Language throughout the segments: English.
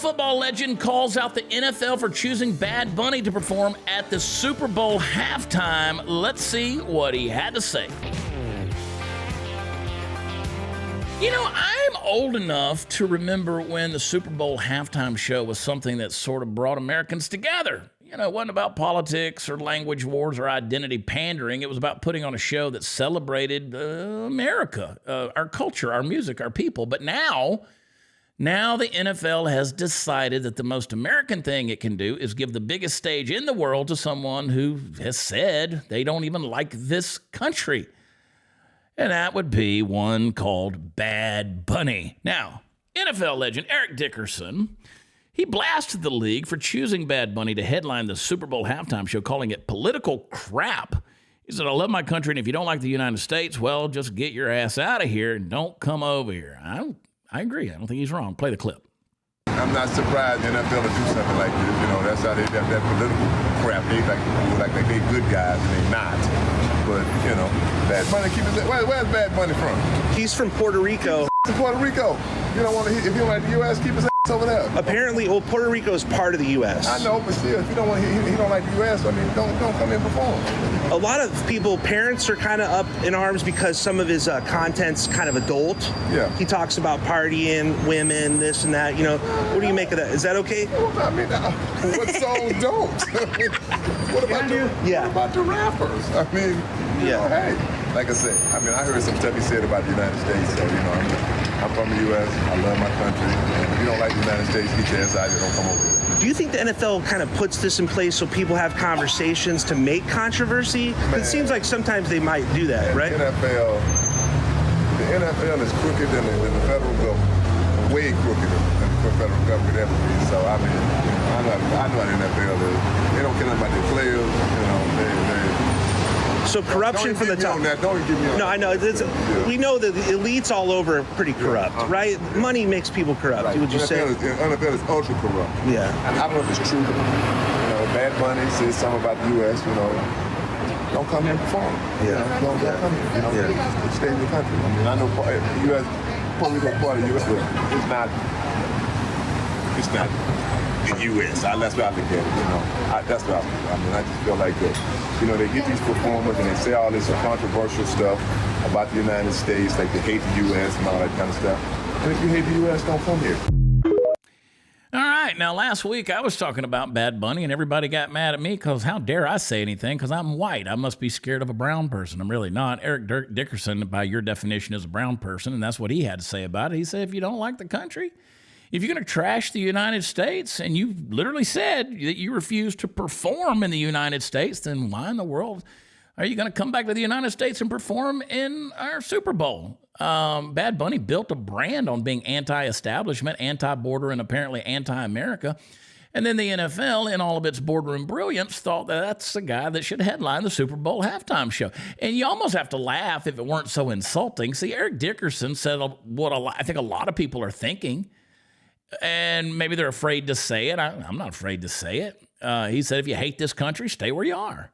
football legend calls out the NFL for choosing Bad Bunny to perform at the Super Bowl halftime. Let's see what he had to say. You know, I'm old enough to remember when the Super Bowl halftime show was something that sort of brought Americans together. You know, it wasn't about politics or language wars or identity pandering. It was about putting on a show that celebrated America, our culture, our music, our people. But now the NFL has decided that the most American thing it can do is give the biggest stage in the world to someone who has said they don't even like this country. And that would be one called Bad Bunny. Now, NFL legend Eric Dickerson, he blasted the league for choosing Bad Bunny to headline the Super Bowl halftime show, calling it political crap. He said, I love my country, and if you don't like the United States, well, just get your ass out of here and don't come over here. I agree. I don't think he's wrong. Play the clip. I'm not surprised the NFL to do something like this. You know, that's how they have that political crap. They like they good guys, and they not. But, you know, Bad Bunny, where's Bad Bunny from? He's from Puerto Rico. To Puerto Rico. You don't want to, if you don't like the U.S., keep his ass over there. Apparently, well, Puerto Rico is part of the U.S. I know, but still, if you don't want, he don't like the U.S., I mean, don't come in and perform. A lot of people, parents are kind of up in arms because some of his content's kind of adult. Yeah. He talks about partying, women, this and that. You know, what do you make of that? Is that okay? Well, I mean, what songs don't? What about the rappers? I mean, you know, hey, like I said, I mean, I heard some stuff he said about the United States, so, you know, I'm from the U.S., I love my country, and if you don't like the United States, get your ass out here, don't come over here. Do you think the NFL kind of puts this in place so people have conversations to make controversy? It seems like sometimes they might do that, right? The NFL is crooked than the federal government, way crooked than the federal government ever be. So, I mean, I know how the NFL is. They don't care about their players, you know, So corruption from the top. Don't give me on that. No, I know. We know that the elites all over are pretty corrupt, right? Money makes people corrupt. Right. Would you say? NFL is ultra corrupt. Yeah. I don't know if it's true. You know, Bad Bunny says something about the U.S. You know, don't come here and perform. Yeah. Don't come here. You know, stay in your country. I mean, I know the U.S. Puerto Rico is part of the U.S., but it's not the U.S. That's what I look at it. You know, that's what I mean. I just feel like that. You know, they get these performers and they say all this controversial stuff about the United States, like they hate the U.S. and all that kind of stuff. And if you hate the U.S., don't come here. All right. Now, last week I was talking about Bad Bunny, and everybody got mad at me because how dare I say anything because I'm white. I must be scared of a brown person. I'm really not. Eric Dickerson, by your definition, is a brown person, and that's what he had to say about it. He said, if you don't like the country, if you're going to trash the United States, and you literally said that you refuse to perform in the United States, then why in the world are you going to come back to the United States and perform in our Super Bowl? Bad Bunny built a brand on being anti-establishment, anti-border, and apparently anti-America. And then the NFL, in all of its boardroom brilliance, thought that that's the guy that should headline the Super Bowl halftime show. And you almost have to laugh if it weren't so insulting. See, Eric Dickerson said what I think a lot of people are thinking. And maybe they're afraid to say it. I'm not afraid to say it. He said, if you hate this country, stay where you are.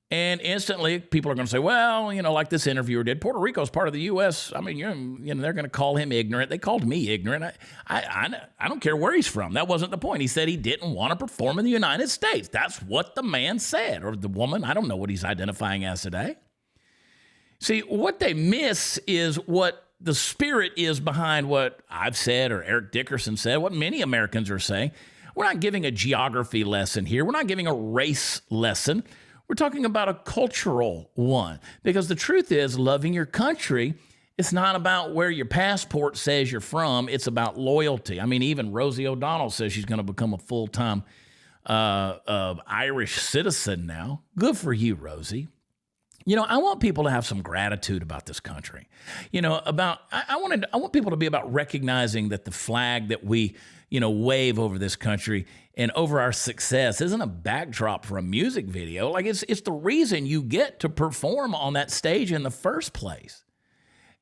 And instantly, people are going to say, well, you know, like this interviewer did, Puerto Rico is part of the U.S. I mean, you know, they're going to call him ignorant. They called me ignorant. I don't care where he's from. That wasn't the point. He said he didn't want to perform in the United States. That's what the man said, or the woman. I don't know what he's identifying as today. See, what they miss is what the spirit is behind what I've said or Eric Dickerson said, what many Americans are saying. We're not giving a geography lesson here. We're not giving a race lesson. We're talking about a cultural one. Because the truth is, loving your country, it's not about where your passport says you're from. It's about loyalty. I mean, even Rosie O'Donnell says she's going to become a full-time Irish citizen now. Good for you, Rosie. You know, I want people to have some gratitude about this country. You know, I want people to be about recognizing that the flag that we, you know, wave over this country and over our success isn't a backdrop for a music video. Like it's the reason you get to perform on that stage in the first place.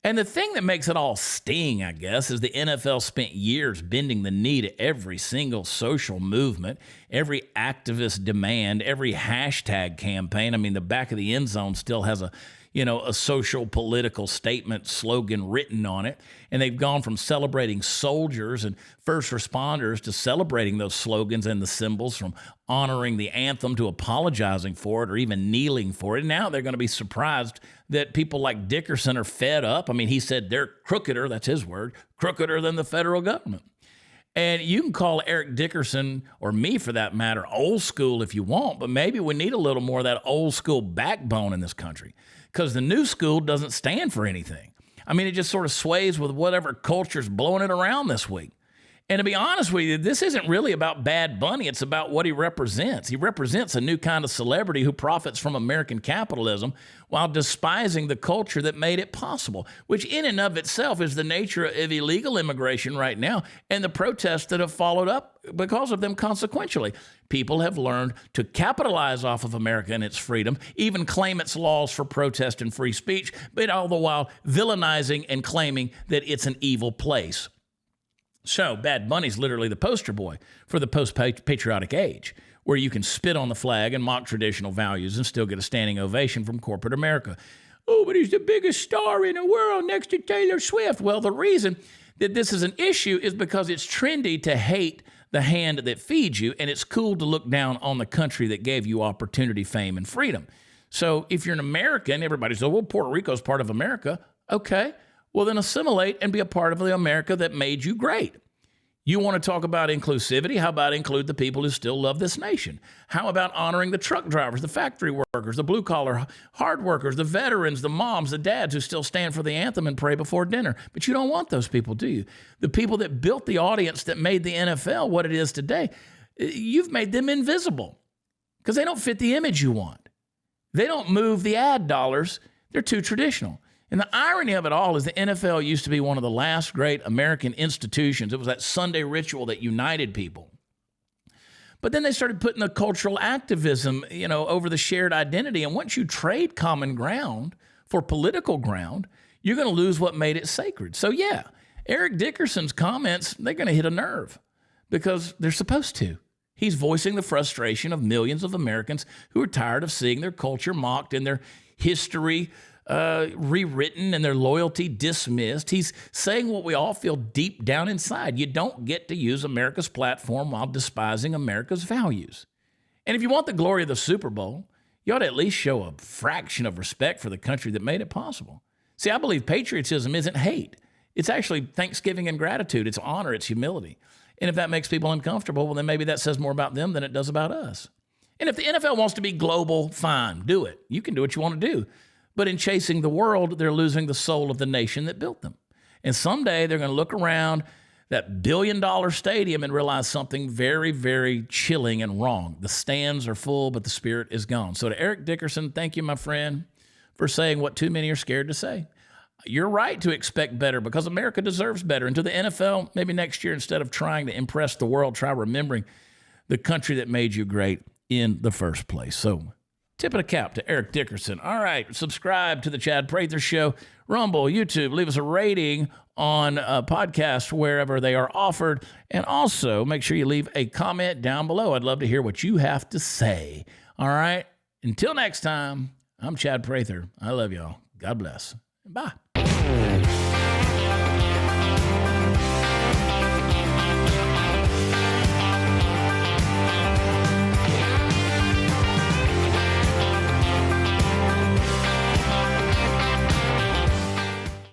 And the thing that makes it all sting, I guess, is the NFL spent years bending the knee to every single social movement, every activist demand, every hashtag campaign. I mean, the back of the end zone still has a, a social political statement slogan written on it. And they've gone from celebrating soldiers and first responders to celebrating those slogans and the symbols, from honoring the anthem to apologizing for it or even kneeling for it. And now they're going to be surprised that people like Dickerson are fed up. I mean, he said they're crookeder, that's his word, crookeder than the federal government. And you can call Eric Dickerson, or me for that matter, old school if you want, but maybe we need a little more of that old school backbone in this country, because the new school doesn't stand for anything. I mean, it just sort of sways with whatever culture's blowing it around this week. And to be honest with you, this isn't really about Bad Bunny. It's about what he represents. He represents a new kind of celebrity who profits from American capitalism while despising the culture that made it possible, which in and of itself is the nature of illegal immigration right now and the protests that have followed up because of them consequentially. People have learned to capitalize off of America and its freedom, even claim its laws for protest and free speech, but all the while villainizing and claiming that it's an evil place. So Bad Bunny's literally the poster boy for the post-patriotic age, where you can spit on the flag and mock traditional values and still get a standing ovation from corporate America. Oh, but he's the biggest star in the world next to Taylor Swift. Well, the reason that this is an issue is because it's trendy to hate the hand that feeds you, and it's cool to look down on the country that gave you opportunity, fame, and freedom. So if you're an American, everybody says, well, Puerto Rico's part of America. Okay. Well, then assimilate and be a part of the America that made you great. You want to talk about inclusivity? How about include the people who still love this nation? How about honoring the truck drivers, the factory workers, the blue-collar hard workers, the veterans, the moms, the dads who still stand for the anthem and pray before dinner? But you don't want those people, do you? The people that built the audience that made the NFL what it is today, you've made them invisible because they don't fit the image you want. They don't move the ad dollars. They're too traditional. And the irony of it all is the NFL used to be one of the last great American institutions. It was that Sunday ritual that united people. But then they started putting the cultural activism, over the shared identity. And once you trade common ground for political ground, you're going to lose what made it sacred. So yeah, Eric Dickerson's comments, they're going to hit a nerve because they're supposed to. He's voicing the frustration of millions of Americans who are tired of seeing their culture mocked and their history rewritten and their loyalty dismissed. He's saying what we all feel deep down inside. You don't get to use America's platform while despising America's values. And if you want the glory of the Super Bowl, you ought to at least show a fraction of respect for the country that made it possible. See, I believe patriotism isn't hate. It's actually thanksgiving and gratitude. It's honor. It's humility. And if that makes people uncomfortable, well, then maybe that says more about them than it does about us. And if the NFL wants to be global, fine, do it. You can do what you want to do. But in chasing the world, they're losing the soul of the nation that built them. And someday they're going to look around that billion-dollar stadium and realize something very, very chilling and wrong. The stands are full, but the spirit is gone. So to Eric Dickerson, thank you, my friend, for saying what too many are scared to say. You're right to expect better because America deserves better. And to the NFL, maybe next year, instead of trying to impress the world, try remembering the country that made you great in the first place. So tip of the cap to Eric Dickerson. All right, subscribe to the Chad Prather Show, Rumble, YouTube. Leave us a rating on podcasts wherever they are offered. And also make sure you leave a comment down below. I'd love to hear what you have to say. All right, until next time, I'm Chad Prather. I love y'all. God bless. Bye.